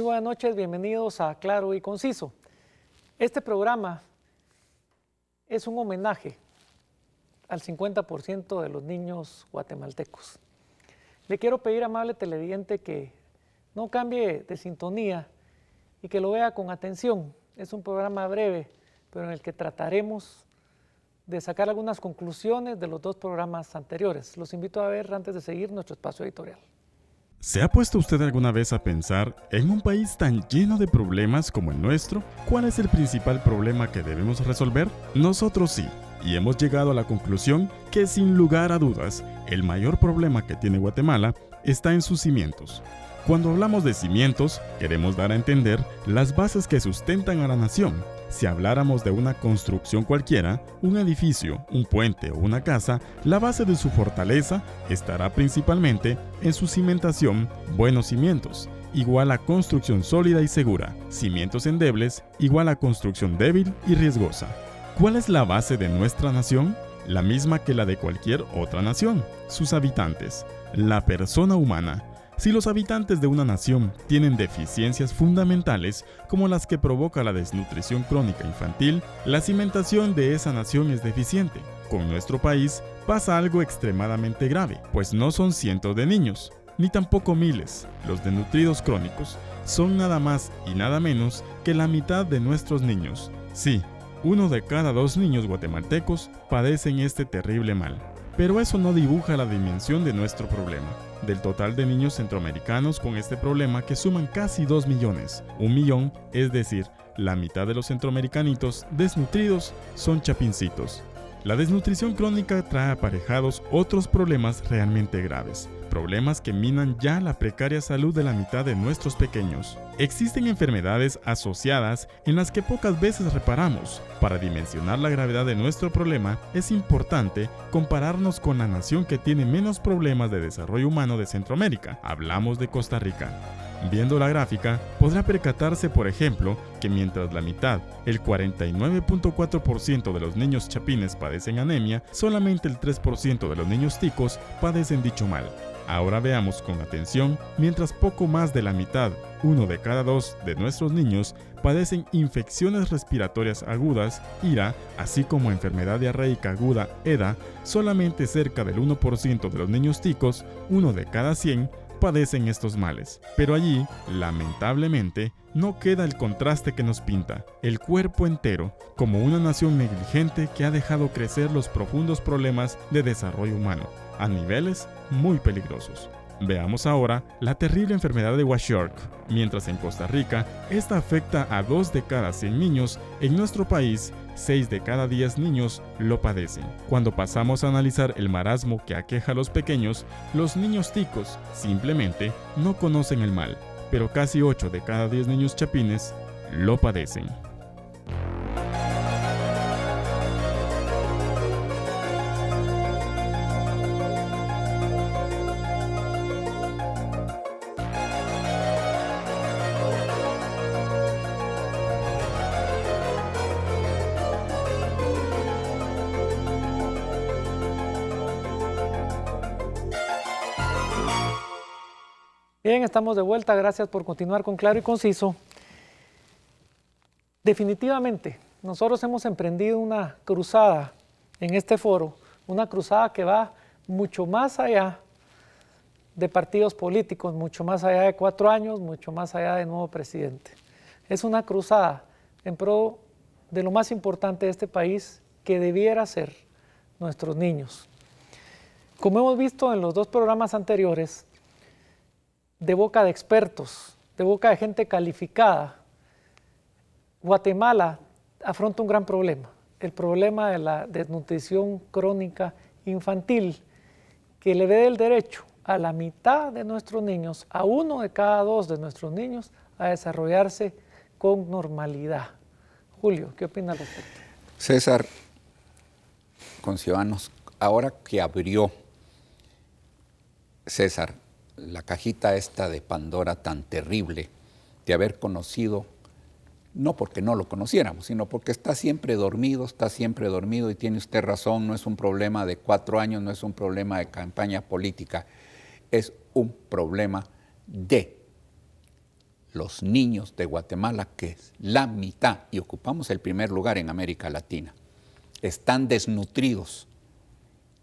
buenas noches, bienvenidos a Claro y Conciso. Este programa es un homenaje al 50% de los niños guatemaltecos. Le quiero pedir, amable televidente, que no cambie de sintonía y que lo vea con atención. Es un programa breve, pero en el que trataremos de sacar algunas conclusiones de los dos programas anteriores. Los invito a ver antes de seguir nuestro espacio editorial. ¿Se ha puesto usted alguna vez a pensar, en un país tan lleno de problemas como el nuestro, cuál es el principal problema que debemos resolver? Nosotros sí, y hemos llegado a la conclusión que sin lugar a dudas, el mayor problema que tiene Guatemala está en sus cimientos. Cuando hablamos de cimientos, queremos dar a entender las bases que sustentan a la nación. Si habláramos de una construcción cualquiera, un edificio, un puente o una casa, la base de su fortaleza estará principalmente en su cimentación, buenos cimientos, igual a construcción sólida y segura. Cimientos endebles, igual a construcción débil y riesgosa. ¿Cuál es la base de nuestra nación? La misma que la de cualquier otra nación, sus habitantes, la persona humana. Si los habitantes de una nación tienen deficiencias fundamentales como las que provoca la desnutrición crónica infantil, la cimentación de esa nación es deficiente. Con nuestro país pasa algo extremadamente grave, pues no son cientos de niños, ni tampoco miles. Los desnutridos crónicos son nada más y nada menos que la mitad de nuestros niños. Sí, 1 de cada 2 niños guatemaltecos padecen este terrible mal. Pero eso no dibuja la dimensión de nuestro problema. Del total de niños centroamericanos con este problema, que suman casi 2 millones, 1 millón, es decir, la mitad de los centroamericanitos desnutridos son chapincitos. La desnutrición crónica trae aparejados otros problemas realmente graves, problemas que minan ya la precaria salud de la mitad de nuestros pequeños. Existen enfermedades asociadas en las que pocas veces reparamos. Para dimensionar la gravedad de nuestro problema, es importante compararnos con la nación que tiene menos problemas de desarrollo humano de Centroamérica. Hablamos de Costa Rica. Viendo la gráfica, podrá percatarse, por ejemplo, que mientras la mitad, el 49.4% de los niños chapines padecen anemia, solamente el 3% de los niños ticos padecen dicho mal. Ahora veamos con atención, mientras poco más de la mitad, 1 de cada 2 de nuestros niños, padecen infecciones respiratorias agudas, IRA, así como enfermedad diarreica aguda, EDA, solamente cerca del 1% de los niños ticos, 1 de cada 100, padecen estos males. Pero allí, lamentablemente, no queda el contraste que nos pinta, el cuerpo entero, como una nación negligente que ha dejado crecer los profundos problemas de desarrollo humano, a niveles muy peligrosos. Veamos ahora la terrible enfermedad de Kwashiorkor. Mientras en Costa Rica, esta afecta a 2 de cada 100 niños, en nuestro país, 6 de cada 10 niños lo padecen. Cuando pasamos a analizar el marasmo que aqueja a los pequeños, los niños ticos simplemente no conocen el mal, pero casi 8 de cada 10 niños chapines lo padecen. Bien, estamos de vuelta. Gracias por continuar con Claro y Conciso. Definitivamente, nosotros hemos emprendido una cruzada en este foro, una cruzada que va mucho más allá de partidos políticos, mucho más allá de 4 años, mucho más allá de nuevo presidente. Es una cruzada en pro de lo más importante de este país, que debiera ser nuestros niños. Como hemos visto en los 2 programas anteriores, de boca de expertos, de boca de gente calificada, Guatemala afronta un gran problema, el problema de la desnutrición crónica infantil, que le dé el derecho a la mitad de nuestros niños, a 1 de cada 2 de nuestros niños, a desarrollarse con normalidad. Julio, ¿qué opina al respecto? César, conciudadanos, ahora que abrió César la cajita esta de Pandora tan terrible de haber conocido, no porque no lo conociéramos, sino porque está siempre dormido y tiene usted razón, no es un problema de 4 años, no es un problema de campaña política, es un problema de los niños de Guatemala, que es la mitad, y ocupamos el primer lugar en América Latina, están desnutridos.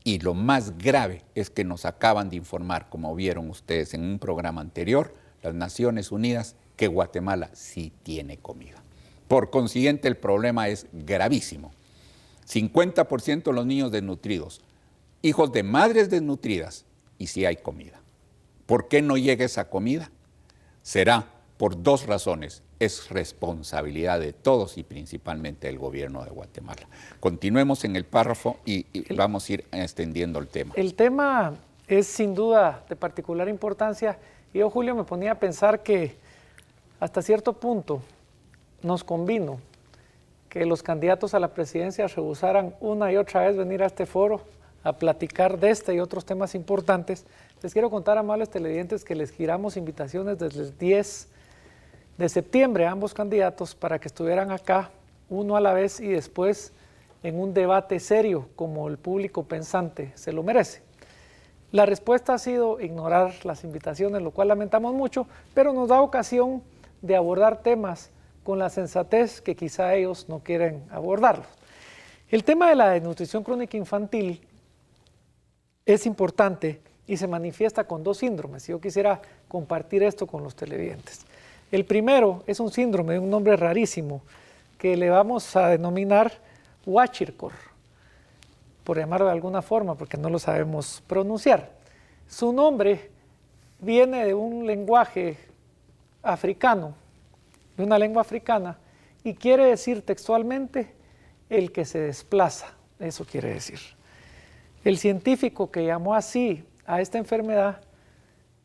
Y lo más grave es que nos acaban de informar, como vieron ustedes en un programa anterior, las Naciones Unidas, que Guatemala sí tiene comida. Por consiguiente, el problema es gravísimo. 50% de los niños desnutridos, hijos de madres desnutridas, y sí hay comida. ¿Por qué no llega esa comida? Será por dos razones. Es responsabilidad de todos y principalmente del gobierno de Guatemala. Continuemos en el párrafo y vamos a ir extendiendo el tema. El tema es sin duda de particular importancia. Y yo, Julio, me ponía a pensar que hasta cierto punto nos convino que los candidatos a la presidencia rehusaran una y otra vez venir a este foro a platicar de este y otros temas importantes. Les quiero contar, amables televidentes, que les giramos invitaciones desde el 10 de septiembre a ambos candidatos para que estuvieran acá, uno a la vez y después en un debate serio como el público pensante se lo merece. La respuesta ha sido ignorar las invitaciones, lo cual lamentamos mucho, pero nos da ocasión de abordar temas con la sensatez que quizá ellos no quieren abordarlos. El tema de la desnutrición crónica infantil es importante y se manifiesta con dos síndromes. Yo quisiera compartir esto con los televidentes. El primero es un síndrome de un nombre rarísimo que le vamos a denominar Kwashiorkor, por llamarlo de alguna forma, porque no lo sabemos pronunciar. Su nombre viene de un lenguaje africano, de una lengua africana, y quiere decir textualmente el que se desplaza, eso quiere decir. El científico que llamó así a esta enfermedad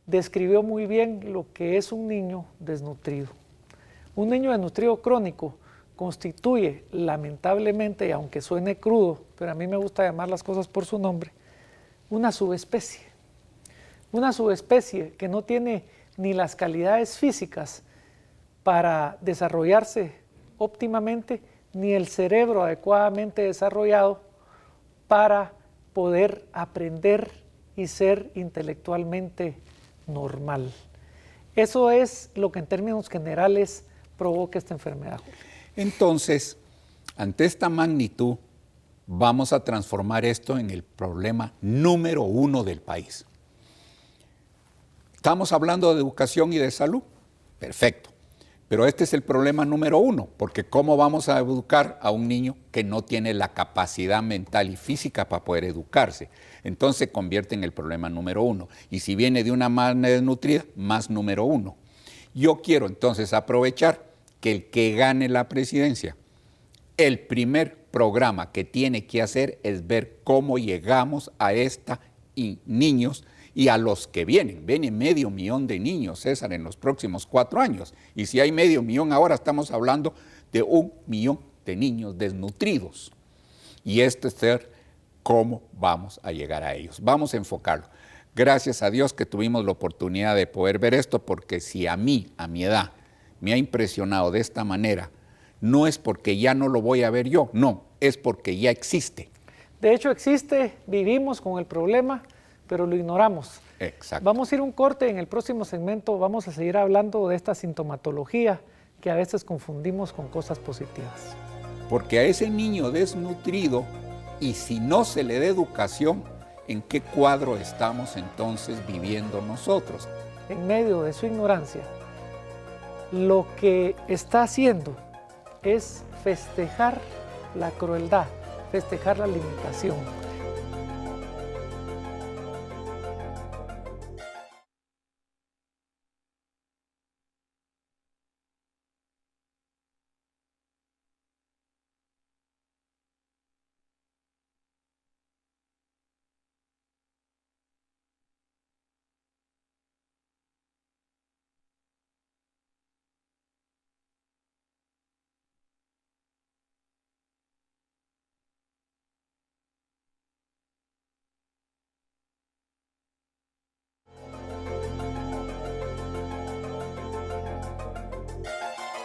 describió muy bien lo que es un niño desnutrido. Un niño desnutrido crónico constituye, lamentablemente, y aunque suene crudo, pero a mí me gusta llamar las cosas por su nombre, una subespecie. Una subespecie que no tiene ni las calidades físicas para desarrollarse óptimamente, ni el cerebro adecuadamente desarrollado para poder aprender y ser intelectualmente normal. Eso es lo que en términos generales provoca esta enfermedad. Entonces, ante esta magnitud, vamos a transformar esto en el problema número uno del país. Estamos hablando de educación y de salud, perfecto, pero este es el problema número uno, porque ¿cómo vamos a educar a un niño que no tiene la capacidad mental y física para poder educarse? Entonces se convierte en el problema número uno. Y si viene de una madre desnutrida, más número uno. Yo quiero entonces aprovechar que el que gane la presidencia, el primer programa que tiene que hacer es ver cómo llegamos a esta niños y a los que vienen. Vienen 500,000 de niños, César, en los próximos 4 años. Y si hay 500,000 ahora, estamos hablando de 1,000,000 de niños desnutridos. Y esto es ser cómo vamos a llegar a ellos. Vamos a enfocarlo. Gracias a Dios que tuvimos la oportunidad de poder ver esto, porque si a mí, a mi edad, me ha impresionado de esta manera, no es porque ya no lo voy a ver yo, no, es porque ya existe. De hecho existe, vivimos con el problema, pero lo ignoramos. Exacto. Vamos a ir a un corte, en el próximo segmento vamos a seguir hablando de esta sintomatología que a veces confundimos con cosas positivas. Porque a ese niño desnutrido, y si no se le da educación, ¿en qué cuadro estamos entonces viviendo nosotros? En medio de su ignorancia, lo que está haciendo es festejar la crueldad, festejar la limitación.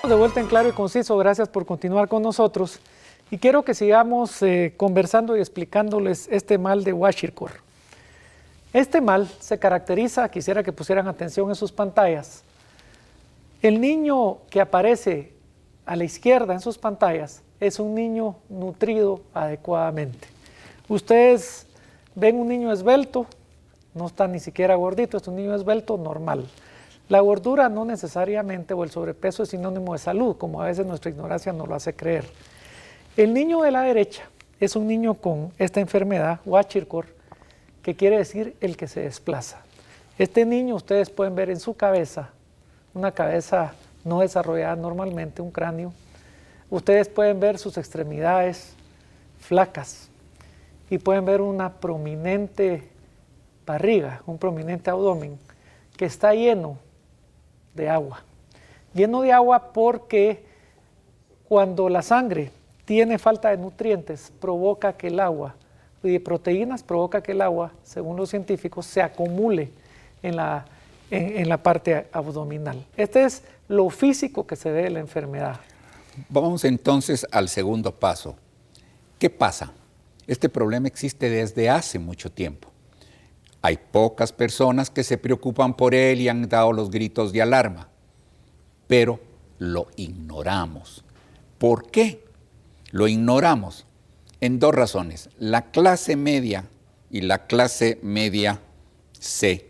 De vuelta en Claro y Conciso, gracias por continuar con nosotros y quiero que sigamos conversando y explicándoles este mal de Kwashiorkor. Este mal se caracteriza, quisiera que pusieran atención en sus pantallas, El niño que aparece a la izquierda en sus pantallas es un niño nutrido adecuadamente. Ustedes ven un niño esbelto, no está ni siquiera gordito, es un niño esbelto normal. La gordura no necesariamente, o el sobrepeso, es sinónimo de salud, como a veces nuestra ignorancia nos lo hace creer. El niño de la derecha es un niño con esta enfermedad, Kwashiorkor, que quiere decir el que se desplaza. Este niño ustedes pueden ver en su cabeza, una cabeza no desarrollada normalmente, un cráneo. Ustedes pueden ver sus extremidades flacas y pueden ver una prominente barriga, un prominente abdomen que está lleno de agua. Lleno de agua porque cuando la sangre tiene falta de nutrientes, provoca que el agua, y de proteínas, provoca que el agua, según los científicos, se acumule en la parte abdominal. Este es lo físico que se ve de la enfermedad. Vamos entonces al segundo paso. ¿Qué pasa? Este problema existe desde hace mucho tiempo. Hay pocas personas que se preocupan por él y han dado los gritos de alarma, pero lo ignoramos. ¿Por qué? Lo ignoramos en dos razones. La clase media y la clase media C.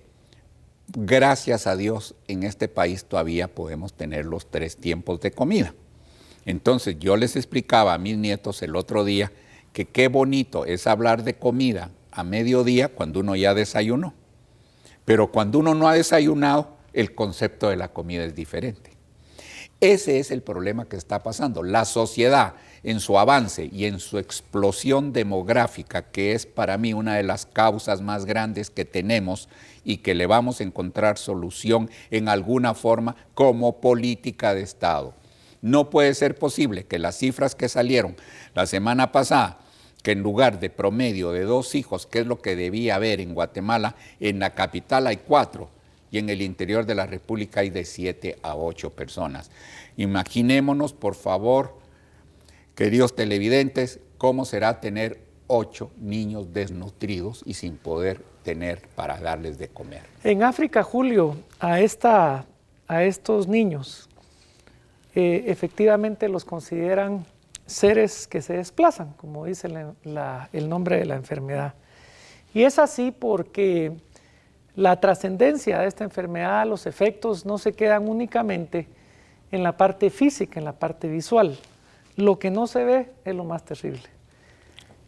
Gracias a Dios, en este país todavía podemos tener los 3 tiempos de comida. Entonces yo les explicaba a mis nietos el otro día que qué bonito es hablar de comida a mediodía cuando uno ya desayunó. Pero cuando uno no ha desayunado, el concepto de la comida es diferente. Ese es el problema que está pasando. La sociedad, en su avance y en su explosión demográfica, que es para mí una de las causas más grandes que tenemos y que le vamos a encontrar solución en alguna forma como política de Estado. No puede ser posible que las cifras que salieron la semana pasada, que en lugar de promedio de 2 hijos, que es lo que debía haber en Guatemala, en la capital hay 4 y en el interior de la República hay de 7 a 8 personas. Imaginémonos, por favor, queridos televidentes, cómo será tener 8 niños desnutridos y sin poder tener para darles de comer. En África, Julio, a estos niños efectivamente los consideran seres que se desplazan, como dice el nombre de la enfermedad. Y es así porque la trascendencia de esta enfermedad, los efectos no se quedan únicamente en la parte física, en la parte visual. Lo que no se ve es lo más terrible.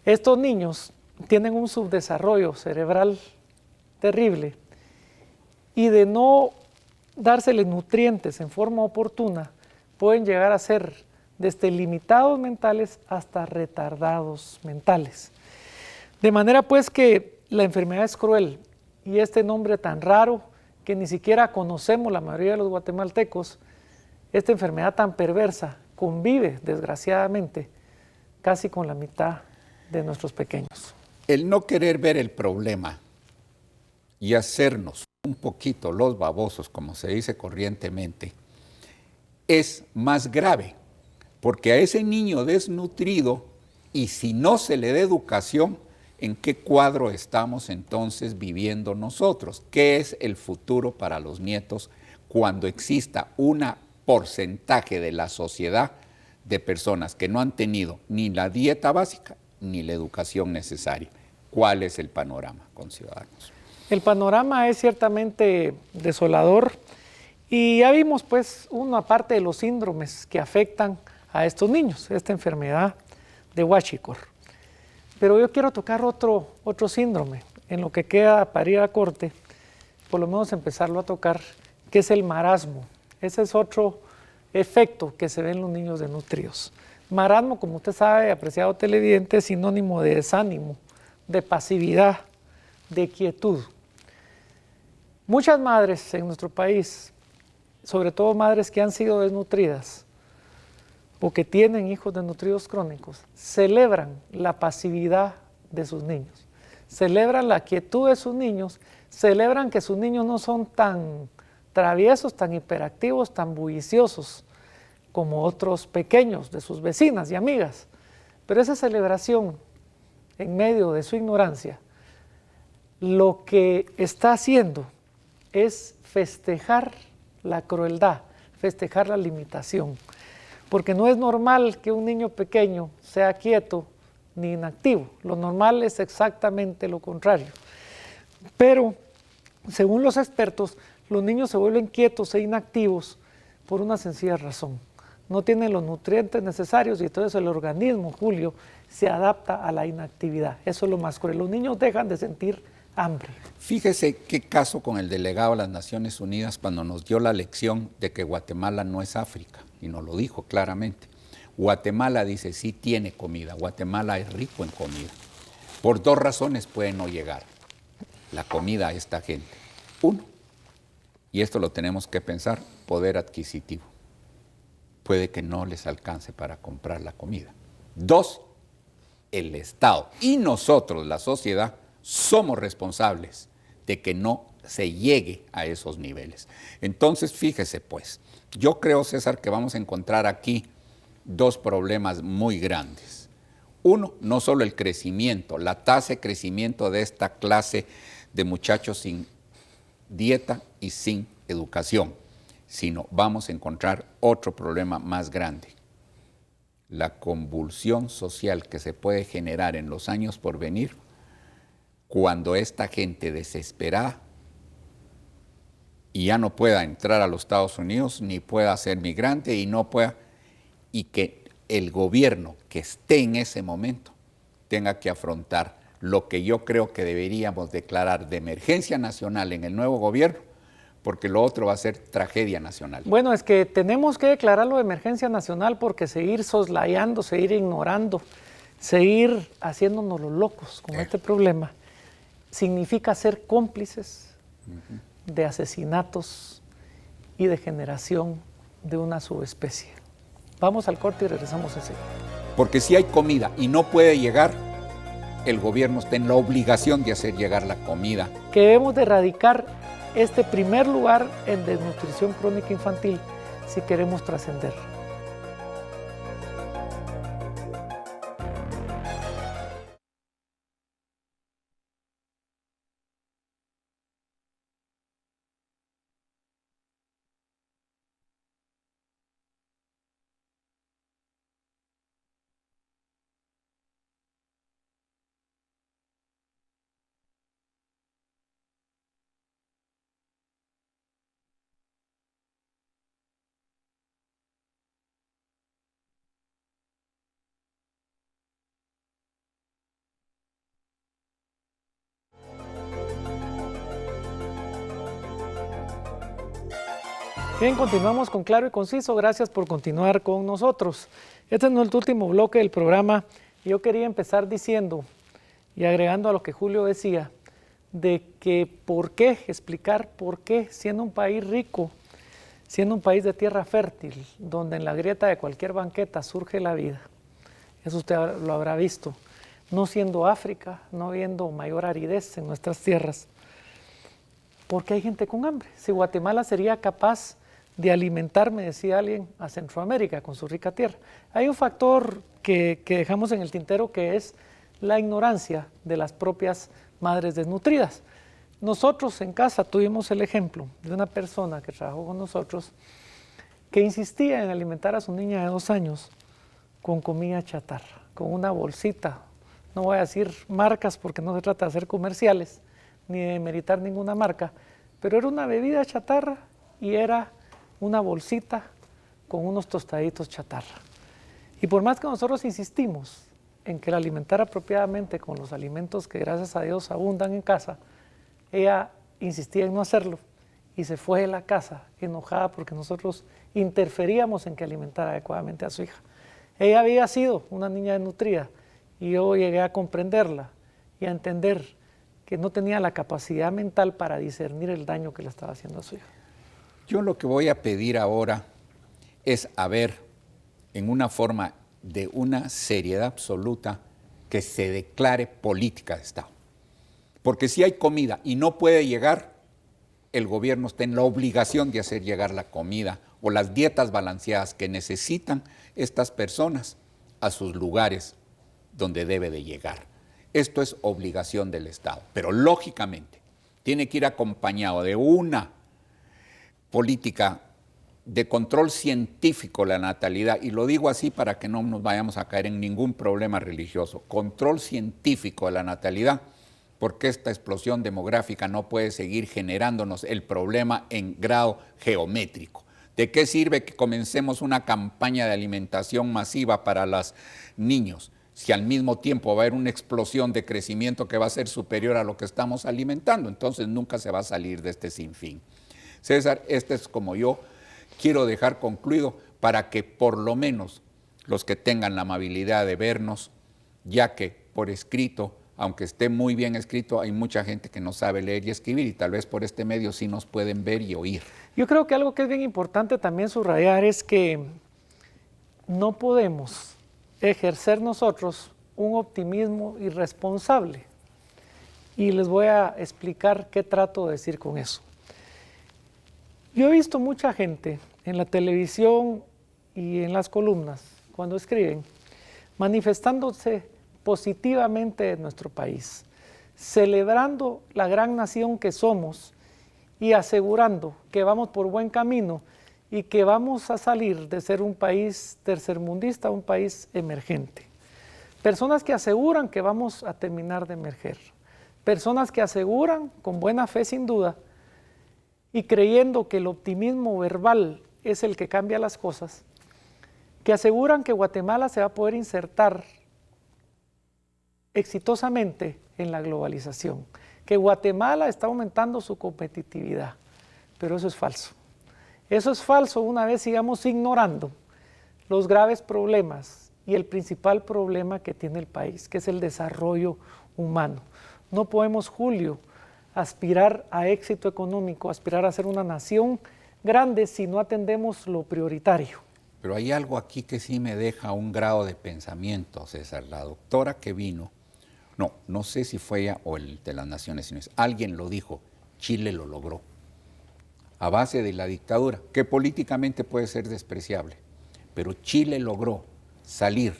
Estos niños tienen un subdesarrollo cerebral terrible y de no dárseles nutrientes en forma oportuna, pueden llegar a ser desde limitados mentales hasta retardados mentales. De manera pues que la enfermedad es cruel y este nombre tan raro que ni siquiera conocemos la mayoría de los guatemaltecos, esta enfermedad tan perversa convive desgraciadamente casi con la mitad de nuestros pequeños. El no querer ver el problema y hacernos un poquito los babosos, como se dice corrientemente, es más grave, porque a ese niño desnutrido, y si no se le da educación, ¿en qué cuadro estamos entonces viviendo nosotros? ¿Qué es el futuro para los nietos cuando exista un porcentaje de la sociedad de personas que no han tenido ni la dieta básica ni la educación necesaria? ¿Cuál es el panorama, conciudadanos? El panorama es ciertamente desolador. Y ya vimos pues una parte de los síndromes que afectan a estos niños, esta enfermedad de Kwashiorkor. Pero yo quiero tocar otro síndrome, en lo que queda para ir a corte, por lo menos empezarlo a tocar, que es el marasmo. Ese es otro efecto que se ve en los niños desnutridos. Marasmo, como usted sabe, apreciado televidente, es sinónimo de desánimo, de pasividad, de quietud. Muchas madres en nuestro país, sobre todo madres que han sido desnutridas o que tienen hijos desnutridos crónicos, celebran la pasividad de sus niños, celebran la quietud de sus niños, celebran que sus niños no son tan traviesos, tan hiperactivos, tan bulliciosos como otros pequeños de sus vecinas y amigas. Pero esa celebración, en medio de su ignorancia, lo que está haciendo es festejar la crueldad, festejar la limitación, porque no es normal que un niño pequeño sea quieto ni inactivo. Lo normal es exactamente lo contrario. Pero, según los expertos, los niños se vuelven quietos e inactivos por una sencilla razón. No tienen los nutrientes necesarios y entonces el organismo, Julio, se adapta a la inactividad. Eso es lo más cruel. Los niños dejan de sentir hambre. Fíjese qué caso con el delegado de las Naciones Unidas cuando nos dio la lección de que Guatemala no es África, y nos lo dijo claramente. Guatemala, dice, sí tiene comida, Guatemala es rico en comida. Por dos razones puede no llegar la comida a esta gente. Uno, y esto lo tenemos que pensar, poder adquisitivo. Puede que no les alcance para comprar la comida. Dos, el Estado y nosotros, la sociedad, somos responsables de que no se llegue a esos niveles. Entonces, fíjese pues, yo creo, César, que vamos a encontrar aquí dos problemas muy grandes. Uno, no solo el crecimiento, la tasa de crecimiento de esta clase de muchachos sin dieta y sin educación, sino vamos a encontrar otro problema más grande. La convulsión social que se puede generar en los años por venir cuando esta gente desesperada y ya no pueda entrar a los Estados Unidos, ni pueda ser migrante y no pueda, y que el gobierno que esté en ese momento tenga que afrontar lo que yo creo que deberíamos declarar de emergencia nacional en el nuevo gobierno, porque lo otro va a ser tragedia nacional. Bueno, es que tenemos que declararlo de emergencia nacional porque seguir soslayando, seguir ignorando, seguir haciéndonos los locos con este problema, significa ser cómplices de asesinatos y de generación de una subespecie. Vamos al corte y regresamos enseguida. Porque si hay comida y no puede llegar, el gobierno está en la obligación de hacer llegar la comida. Que debemos de erradicar este primer lugar en desnutrición crónica infantil si queremos trascender. Bien, continuamos con Claro y Conciso. Gracias por continuar con nosotros. Este es nuestro último bloque del programa. Yo quería empezar diciendo y agregando a lo que Julio decía, de que explicar por qué, siendo un país rico, siendo un país de tierra fértil, donde en la grieta de cualquier banqueta surge la vida, eso usted lo habrá visto, no siendo África, no habiendo mayor aridez en nuestras tierras, ¿por qué hay gente con hambre? Si Guatemala sería capaz de alimentar, me decía alguien, a Centroamérica con su rica tierra. Hay un factor que dejamos en el tintero que es la ignorancia de las propias madres desnutridas. Nosotros en casa tuvimos el ejemplo de una persona que trabajó con nosotros que insistía en alimentar a su niña de 2 años con comida chatarra, con una bolsita. No voy a decir marcas porque no se trata de hacer comerciales ni de demeritar ninguna marca, pero era una bebida chatarra y era una bolsita con unos tostaditos chatarra. Y por más que nosotros insistimos en que la alimentara apropiadamente con los alimentos que gracias a Dios abundan en casa, ella insistía en no hacerlo y se fue de la casa enojada porque nosotros interferíamos en que alimentara adecuadamente a su hija. Ella había sido una niña desnutrida y yo llegué a comprenderla y a entender que no tenía la capacidad mental para discernir el daño que le estaba haciendo a su hija. Yo lo que voy a pedir ahora es en una forma de una seriedad absoluta, que se declare política de Estado. Porque si hay comida y no puede llegar, el gobierno está en la obligación de hacer llegar la comida o las dietas balanceadas que necesitan estas personas a sus lugares donde debe de llegar. Esto es obligación del Estado, pero lógicamente tiene que ir acompañado de una política de control científico la natalidad, y lo digo así para que no nos vayamos a caer en ningún problema religioso, control científico de la natalidad, porque esta explosión demográfica no puede seguir generándonos el problema en grado geométrico. ¿De qué sirve que comencemos una campaña de alimentación masiva para los niños si al mismo tiempo va a haber una explosión de crecimiento que va a ser superior a lo que estamos alimentando? Entonces nunca se va a salir de este sinfín. César, este es como yo quiero dejar concluido para que por lo menos los que tengan la amabilidad de vernos, ya que por escrito, aunque esté muy bien escrito, hay mucha gente que no sabe leer y escribir y tal vez por este medio sí nos pueden ver y oír. Yo creo que algo que es bien importante también subrayar es que no podemos ejercer nosotros un optimismo irresponsable. Y les voy a explicar qué trato de decir con eso. Yo he visto mucha gente en la televisión y en las columnas, cuando escriben, manifestándose positivamente de nuestro país, celebrando la gran nación que somos y asegurando que vamos por buen camino y que vamos a salir de ser un país tercermundista a un país emergente. Personas que aseguran que vamos a terminar de emerger, personas que aseguran, con buena fe sin duda, y creyendo que el optimismo verbal es el que cambia las cosas, que aseguran que Guatemala se va a poder insertar exitosamente en la globalización, que Guatemala está aumentando su competitividad, pero eso es falso. Eso es falso una vez sigamos ignorando los graves problemas y el principal problema que tiene el país, que es el desarrollo humano. No podemos, Julio, aspirar a éxito económico, aspirar a ser una nación grande si no atendemos lo prioritario. Pero hay algo aquí que sí me deja un grado de pensamiento, César. La doctora que vino, no sé si fue ella o el de las Naciones Unidas, alguien lo dijo, Chile lo logró, a base de la dictadura, que políticamente puede ser despreciable, pero Chile logró salir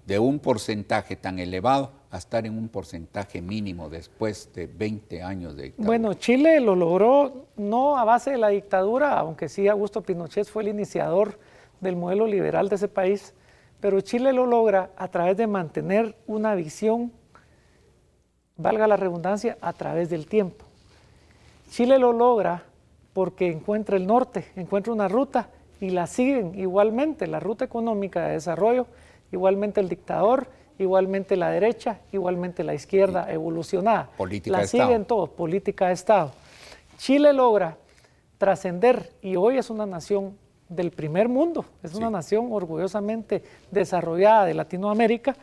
de un porcentaje tan elevado a estar en un porcentaje mínimo después de 20 años de dictadura. Bueno, Chile lo logró no a base de la dictadura, aunque sí Augusto Pinochet fue el iniciador del modelo liberal de ese país, pero Chile lo logra a través de mantener una visión, valga la redundancia, a través del tiempo. Chile lo logra porque encuentra el norte, encuentra una ruta y la siguen igualmente, la ruta económica de desarrollo, igualmente el dictador, igualmente la derecha, igualmente la izquierda evolucionada. Política la de Estado. siguen todos, política de Estado. Chile logra trascender y hoy es una nación del primer mundo, es una nación orgullosamente desarrollada de Latinoamérica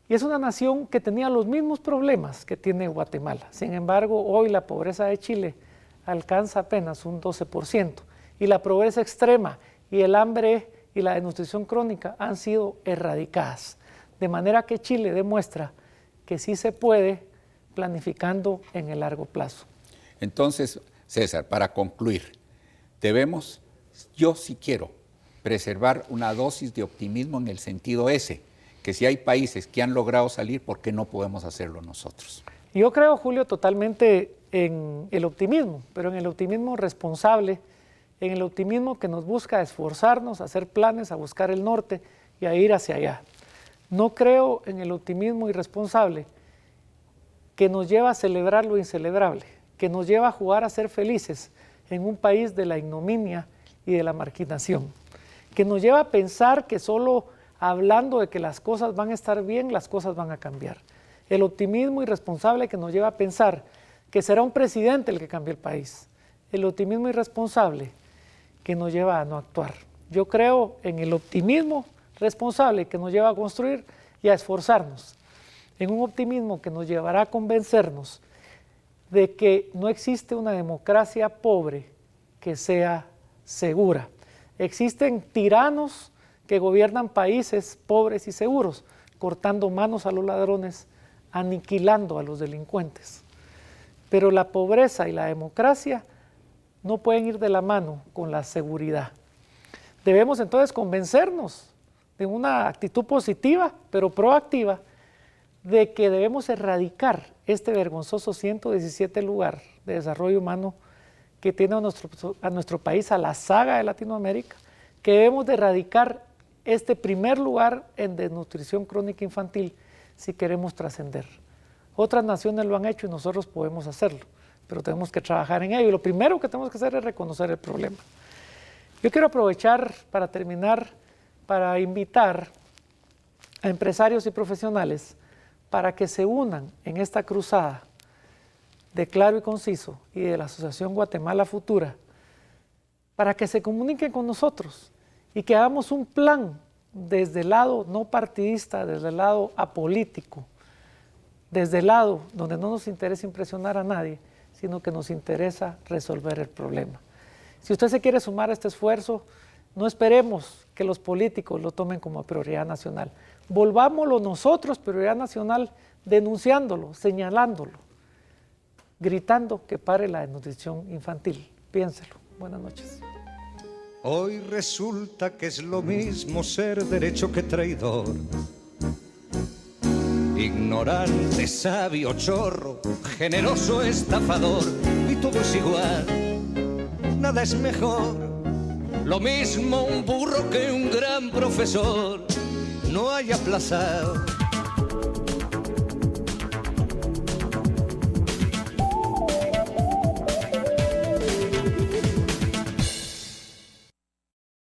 y es una nación que tenía los mismos problemas que tiene Guatemala. Sin embargo, hoy la pobreza de Chile alcanza apenas un 12% y la pobreza extrema y el hambre y la desnutrición crónica han sido erradicadas. De manera que Chile demuestra que sí se puede planificando en el largo plazo. Entonces, César, para concluir, debemos, yo sí quiero preservar una dosis de optimismo en el sentido ese, que si hay países que han logrado salir, ¿por qué no podemos hacerlo nosotros? Yo creo, Julio, totalmente en el optimismo, pero en el optimismo responsable, en el optimismo que nos busca esforzarnos, a hacer planes, a buscar el norte y a ir hacia allá. No creo en el optimismo irresponsable que nos lleva a celebrar lo incelebrable, que nos lleva a jugar a ser felices en un país de la ignominia y de la marginación, que nos lleva a pensar que solo hablando de que las cosas van a estar bien, las cosas van a cambiar. El optimismo irresponsable que nos lleva a pensar que será un presidente el que cambie el país. El optimismo irresponsable que nos lleva a no actuar. Yo creo en el optimismo responsable que nos lleva a construir y a esforzarnos, en un optimismo que nos llevará a convencernos de que no existe una democracia pobre que sea segura. Existen tiranos que gobiernan países pobres y seguros, cortando manos a los ladrones, aniquilando a los delincuentes. Pero la pobreza y la democracia no pueden ir de la mano con la seguridad. Debemos entonces convencernos de una actitud positiva, pero proactiva, de que debemos erradicar este vergonzoso 117 lugar de desarrollo humano que tiene a nuestro país a la saga de Latinoamérica, que debemos de erradicar este primer lugar en desnutrición crónica infantil si queremos trascender. Otras naciones lo han hecho y nosotros podemos hacerlo, pero tenemos que trabajar en ello. Y lo primero que tenemos que hacer es reconocer el problema. Yo quiero aprovechar para terminar, para invitar a empresarios y profesionales para que se unan en esta cruzada de Claro y Conciso y de la Asociación Guatemala Futura, para que se comuniquen con nosotros y que hagamos un plan desde el lado no partidista, desde el lado apolítico, desde el lado donde no nos interesa impresionar a nadie, sino que nos interesa resolver el problema. Si usted se quiere sumar a este esfuerzo, no esperemos que los políticos lo tomen como prioridad nacional. Volvámoslo nosotros prioridad nacional, denunciándolo, señalándolo, gritando que pare la desnutrición infantil. Piénselo. Buenas noches. Hoy resulta que es lo mismo ser derecho que traidor. Ignorante, sabio, chorro, generoso, estafador, y todo es igual, nada es mejor. Lo mismo un burro que un gran profesor. No hay aplazado